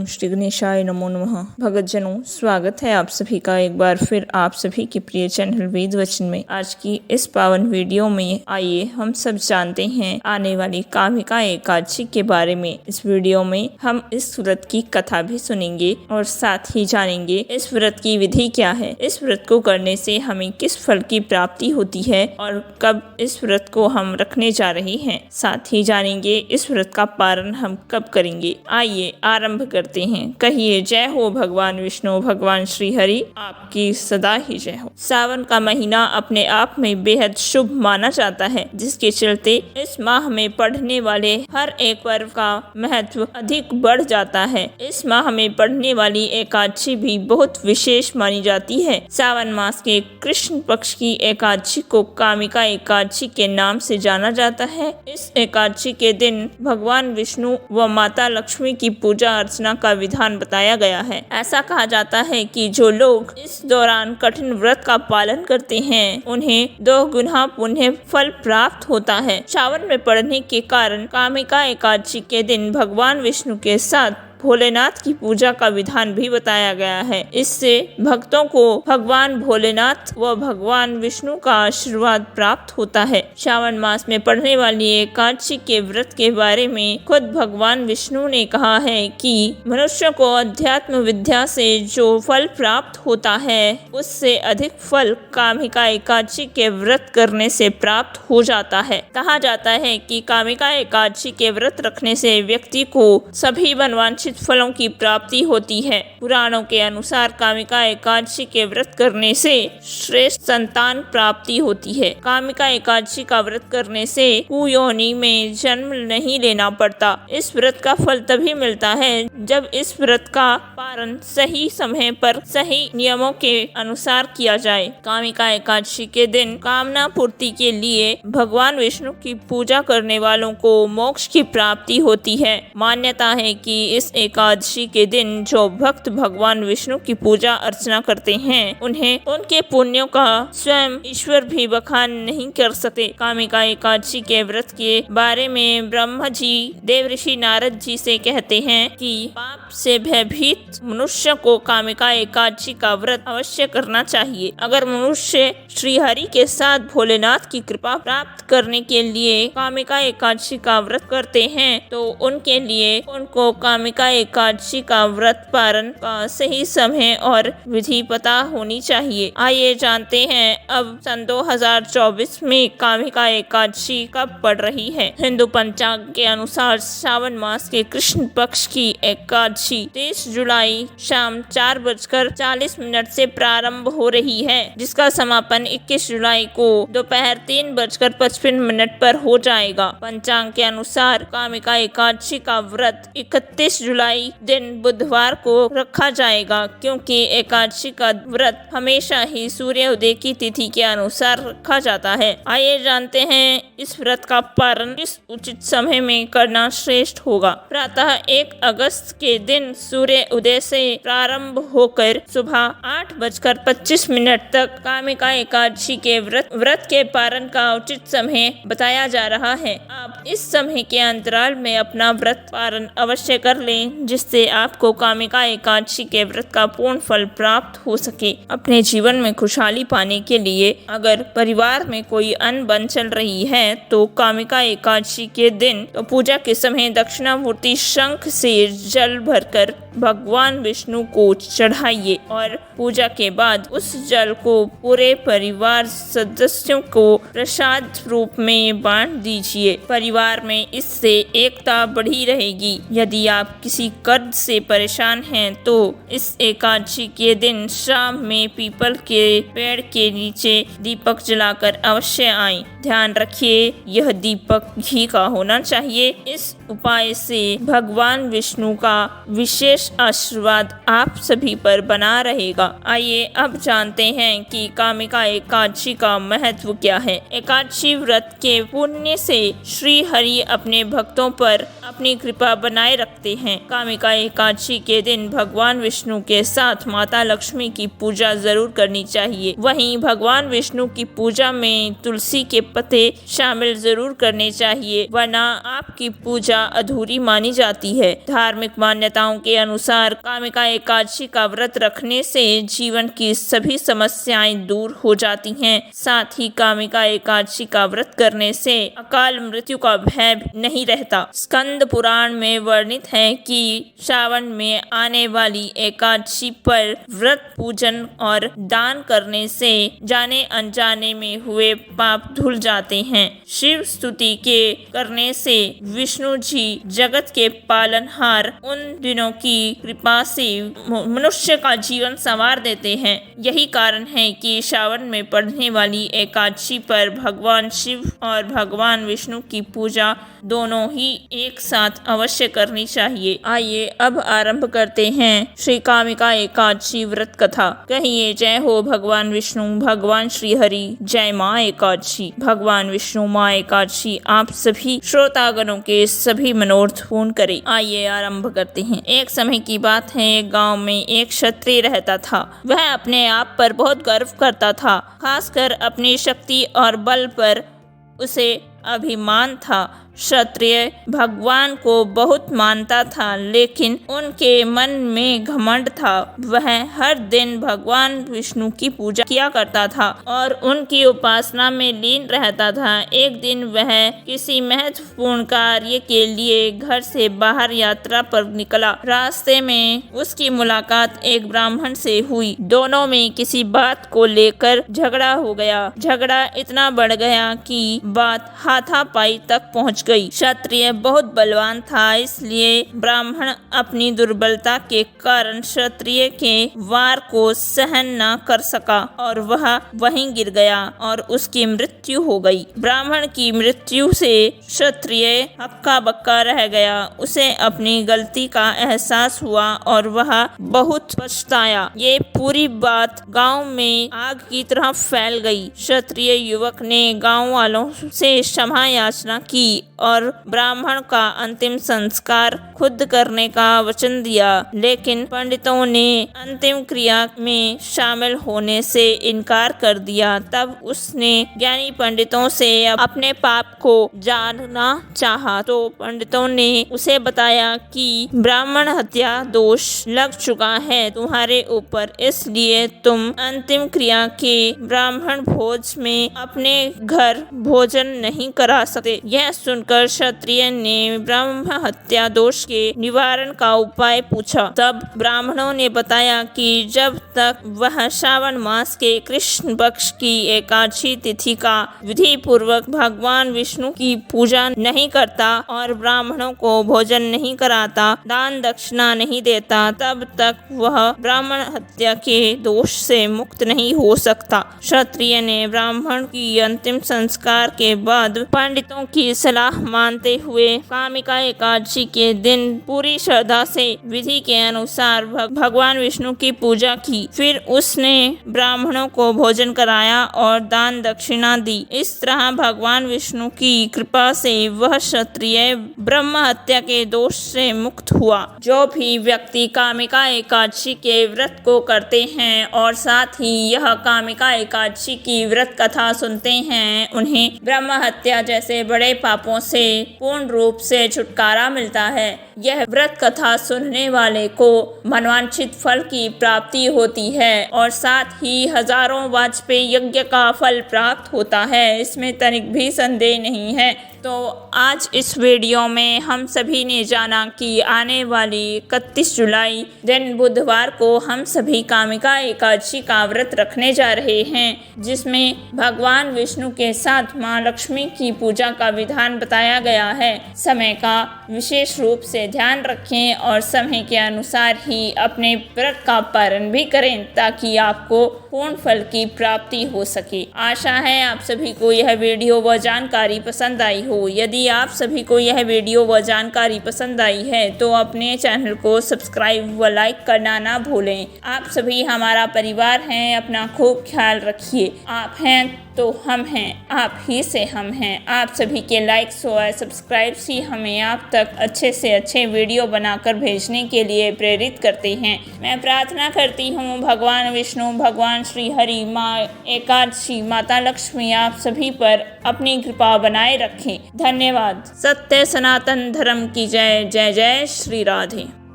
ओम श्री गणेशाय नमो नमः। भगतजनों, स्वागत है आप सभी का एक बार फिर आप सभी के प्रिय चैनल वेद वचन में। आज की इस पावन वीडियो में आइए हम सब जानते हैं आने वाली कामिका एकादशी के बारे में। इस वीडियो में हम इस व्रत की कथा भी सुनेंगे और साथ ही जानेंगे इस व्रत की विधि क्या है, इस व्रत को करने से हमें किस फल की प्राप्ति होती है और कब इस व्रत को हम रखने जा रहे हैं। साथ ही जानेंगे इस व्रत का पारण हम कब करेंगे। आइए आरंभ करते हैं। कहिए जय हो भगवान विष्णु, भगवान श्री हरि आपकी सदा ही जय हो। सावन का महीना अपने आप में बेहद शुभ माना जाता है, जिसके चलते इस माह में पढ़ने वाले हर एक पर्व का महत्व अधिक बढ़ जाता है। इस माह में पढ़ने वाली एकादशी भी बहुत विशेष मानी जाती है। सावन मास के कृष्ण पक्ष की एकादशी को कामिका एकादशी के नाम से जाना जाता है। इस एकादशी के दिन भगवान विष्णु व माता लक्ष्मी की पूजा अर्चना का विधान बताया गया है। ऐसा कहा जाता है कि जो लोग इस दौरान कठिन व्रत का पालन करते हैं, उन्हें 2 गुना पुण्य फल प्राप्त होता है। सावन में पड़ने के कारण कामिका एकादशी के दिन भगवान विष्णु के साथ भोलेनाथ की पूजा का विधान भी बताया गया है। इससे भक्तों को भगवान भोलेनाथ व भगवान विष्णु का आशीर्वाद प्राप्त होता है। श्रावण मास में पड़ने वाली एकादशी के व्रत के बारे में खुद भगवान विष्णु ने कहा है कि मनुष्य को अध्यात्म विद्या से जो फल प्राप्त होता है, उससे अधिक फल कामिका एकादशी के व्रत करने से प्राप्त हो जाता है। कहा जाता है कि कामिका एकादशी के व्रत रखने से व्यक्ति को सभी मनवांछित फलों की प्राप्ति होती है। पुराणों के अनुसार कामिका एकादशी के व्रत करने से श्रेष्ठ संतान प्राप्ति होती है। कामिका एकादशी का व्रत करने से कुयोनि में जन्म नहीं लेना पड़ता। इस व्रत का फल तभी मिलता है जब इस व्रत का पारण सही समय पर सही नियमों के अनुसार किया जाए। कामिका एकादशी के दिन कामना पूर्ति के लिए भगवान विष्णु की पूजा करने वालों को मोक्ष की प्राप्ति होती है। मान्यता है कि इस एकादशी के दिन जो भक्त भगवान विष्णु की पूजा अर्चना करते हैं, उन्हें उनके पुण्यों का स्वयं ईश्वर भी बखान नहीं कर सकते। कामिका एकादशी के व्रत के बारे में ब्रह्मा जी देवऋषि नारद जी से कहते हैं कि पाप से भयभीत मनुष्य को कामिका एकादशी का व्रत अवश्य करना चाहिए। अगर मनुष्य श्री हरि के साथ भोलेनाथ की कृपा प्राप्त करने के लिए कामिका एकादशी का व्रत करते हैं, तो उनके लिए उनको कामिका एकादशी का व्रत पारण का सही समय और विधि पता होनी चाहिए। आइए जानते हैं अब सन 2024 में कामिका एकादशी कब पड़ रही है। हिंदू पंचांग के अनुसार श्रावण मास के कृष्ण पक्ष की एकादशी 23 जुलाई शाम 4:40 से प्रारंभ हो रही है, जिसका समापन 21 जुलाई को दोपहर 3:55 पर हो जाएगा। पंचांग के अनुसार कामिका एकादशी का व्रत 31 जुलाई दिन बुधवार को रखा जाएगा, क्योंकि एकादशी का व्रत हमेशा ही सूर्योदय की तिथि के अनुसार रखा जाता है। आइए जानते हैं इस व्रत का पारण किस उचित समय में करना श्रेष्ठ होगा। प्रातः 1 अगस्त के दिन सूर्य उदय से प्रारंभ होकर सुबह 8:25 तक कामिका एकादशी के व्रत के पारण का उचित समय बताया जा रहा है। आप इस समय के अंतराल में अपना व्रत पारण अवश्य कर लें, जिससे आपको कामिका एकादशी के व्रत का पूर्ण फल प्राप्त हो सके। अपने जीवन में खुशहाली पाने के लिए अगर परिवार में कोई अनबन चल रही है, तो कामिका एकादशी के दिन तो पूजा के समय दक्षिणामूर्ति शंख से जल भरकर भगवान विष्णु को चढ़ाइए और पूजा के बाद उस जल को पूरे परिवार सदस्यों को प्रसाद रूप में बांट दीजिए। परिवार में इससे एकता बढ़ी रहेगी। यदि आप किसी कर्ज से परेशान हैं, तो इस एकादशी के दिन शाम में पीपल के पेड़ के नीचे दीपक जलाकर अवश्य आएं। ध्यान रखिए, यह दीपक घी का होना चाहिए। इस उपाय से भगवान विष्णु का विशेष आशीर्वाद आप सभी पर बना रहेगा। आइए अब जानते हैं कि कामिका एकादशी का महत्व क्या है। एकादशी व्रत के पुण्य से श्री हरि अपने भक्तों पर अपनी कृपा बनाए रखते हैं। कामिका एकादशी के दिन भगवान विष्णु के साथ माता लक्ष्मी की पूजा जरूर करनी चाहिए। वहीं भगवान विष्णु की पूजा में तुलसी के पत्ते शामिल जरूर करने चाहिए, वरना आपकी पूजा अधूरी मानी जाती है। धार्मिक मान्यताओं के अनुसार कामिका एकादशी का व्रत रखने से जीवन की सभी समस्याएं दूर हो जाती हैं। साथ ही कामिका एकादशी का व्रत करने से अकाल मृत्यु का भय नहीं रहता। स्कंद पुराण में वर्णित है कि श्रावण में आने वाली एकादशी पर व्रत, पूजन और दान करने से जाने अनजाने में हुए पाप धुल जाते हैं। शिव स्तुति के करने से विष्णु जी जगत के पालनहार उन दिनों की कृपा से मनुष्य का जीवन संवार देते हैं। यही कारण है कि श्रावण में पड़ने वाली एकादशी पर भगवान शिव और भगवान विष्णु की पूजा दोनों ही एक साथ अवश्य करनी चाहिए। आइए अब आरंभ करते हैं श्री कामिका एकादशी व्रत कथा। कहिए जय हो भगवान विष्णु, भगवान श्री हरि, जय माँ एकादशी। भगवान विष्णु, माँ एकादशी आप सभी श्रोतागणों के सभी मनोरथ पूर्ण करे। आइए आरंभ करते हैं। एक समय की बात है, एक गांव में एक क्षत्रिय रहता था। वह अपने आप पर बहुत गर्व करता था, खासकर अपनी शक्ति और बल पर उसे अभिमान था। क्षत्रिय भगवान को बहुत मानता था, लेकिन उनके मन में घमंड था। वह हर दिन भगवान विष्णु की पूजा किया करता था और उनकी उपासना में लीन रहता था। एक दिन वह किसी महत्वपूर्ण कार्य के लिए घर से बाहर यात्रा पर निकला। रास्ते में उसकी मुलाकात एक ब्राह्मण से हुई। दोनों में किसी बात को लेकर झगड़ा हो गया। झगड़ा इतना बढ़ गया कि बात हाथापाई तक पहुंच गई। क्षत्रिय बहुत बलवान था, इसलिए ब्राह्मण अपनी दुर्बलता के कारण क्षत्रिय के वार को सहन न कर सका और वह वहीं गिर गया और उसकी मृत्यु हो गई। ब्राह्मण की मृत्यु से क्षत्रिय हक्का बक्का रह गया। उसे अपनी गलती का एहसास हुआ और वह बहुत पछताया। ये पूरी बात गांव में आग की तरह फैल गई। क्षत्रिय युवक ने गांव वालों से क्षमा याचना की और ब्राह्मण का अंतिम संस्कार खुद करने का वचन दिया, लेकिन पंडितों ने अंतिम क्रिया में शामिल होने से इनकार कर दिया। तब उसने ज्ञानी पंडितों से अपने पाप को जानना चाहा, तो पंडितों ने उसे बताया कि ब्राह्मण हत्या दोष लग चुका है तुम्हारे ऊपर, इसलिए तुम अंतिम क्रिया के ब्राह्मण भोज में अपने घर भोजन नहीं करा सकते। यह सुनकर क्षत्रिय ने ब्राह्मण हत्या दोष के निवारण का उपाय पूछा। तब ब्राह्मणों ने बताया कि जब तक वह श्रावण मास के कृष्ण पक्ष की एकादशी तिथि का विधि पूर्वक भगवान विष्णु की पूजा नहीं करता और ब्राह्मणों को भोजन नहीं कराता, दान दक्षिणा नहीं देता, तब तक वह ब्राह्मण हत्या के दोष से मुक्त नहीं हो सकता। क्षत्रिय ने ब्राह्मण की अंतिम संस्कार के बाद पंडितों की सलाह मानते हुए कामिका एकादशी के दिन पूरी श्रद्धा से विधि के अनुसार भगवान विष्णु की पूजा की। फिर उसने ब्राह्मणों को भोजन कराया और दान दक्षिणा दी। इस तरह भगवान विष्णु की कृपा से वह क्षत्रिय ब्रह्म हत्या के दोष से मुक्त हुआ। जो भी व्यक्ति कामिका एकादशी के व्रत को करते हैं और साथ ही यह कामिका एकादशी की व्रत कथा सुनते हैं, उन्हें ब्रह्म हत्या जैसे बड़े पापों से पूर्ण रूप से छुटकारा मिलता है। यह व्रत कथा सुनने वाले को मनवांछित फल की प्राप्ति होती है और साथ ही हजारों वाजपेयी यज्ञ का फल प्राप्त होता है, इसमें तनिक भी संदेह नहीं है। तो आज इस वीडियो में हम सभी ने जाना कि आने वाली 31 जुलाई दिन बुधवार को हम सभी कामिका एकादशी का व्रत रखने जा रहे हैं, जिसमें भगवान विष्णु के साथ माँ लक्ष्मी की पूजा का विधान बताया गया है। समय का विशेष रूप से ध्यान रखें और समय के अनुसार ही अपने व्रत का पालन भी करें, ताकि आपको पूर्ण फल की प्राप्ति हो सके। आशा है आप सभी को यह वीडियो व जानकारी पसंद आई हो। यदि आप सभी को यह वीडियो व जानकारी पसंद आई है तो अपने चैनल को सब्सक्राइब व लाइक करना ना भूलें। आप सभी हमारा परिवार हैं, अपना खूब ख्याल रखिए। आप हैं तो हम हैं, आप ही से हम हैं। आप सभी के लाइक्स और सब्सक्राइब्स ही हमें आप तक अच्छे से अच्छे वीडियो बनाकर भेजने के लिए प्रेरित करते हैं। मैं प्रार्थना करती हूँ भगवान विष्णु, भगवान श्री हरि, माँ एकादशी, माता लक्ष्मी आप सभी पर अपनी कृपा बनाए रखें। धन्यवाद। सत्य सनातन धर्म की जय। जय जय श्री राधे।